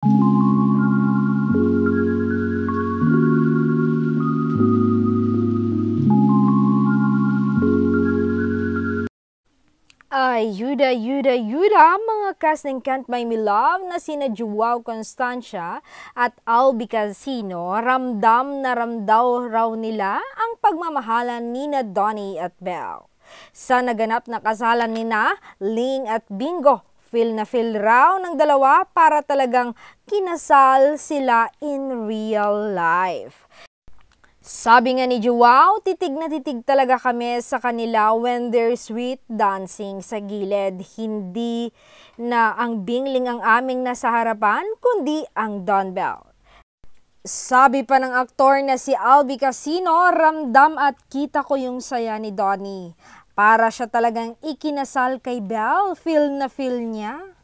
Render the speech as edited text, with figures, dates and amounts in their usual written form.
Ay, yuda, mga cast ng Can't Buy Me Love na sina Joao Constancia at Albi Casino, ramdam na ramdaw raw nila ang pagmamahalan nina Donnie at Belle. Sa naganap na kasalan nina Ling at Bingo, feel na feel raw ng dalawa para talagang kinasal sila in real life. Sabi nga ni Joao, titig na titig talaga kami sa kanila when they're sweet dancing sa gilid. Hindi na ang bingling ang aming nasa harapan, kundi ang Don Bell. Sabi pa ng aktor na si Albi Casino, ramdam at kita ko yung saya ni Donnie. Para siya talagang ikinasal kay Belle, feel na feel niya.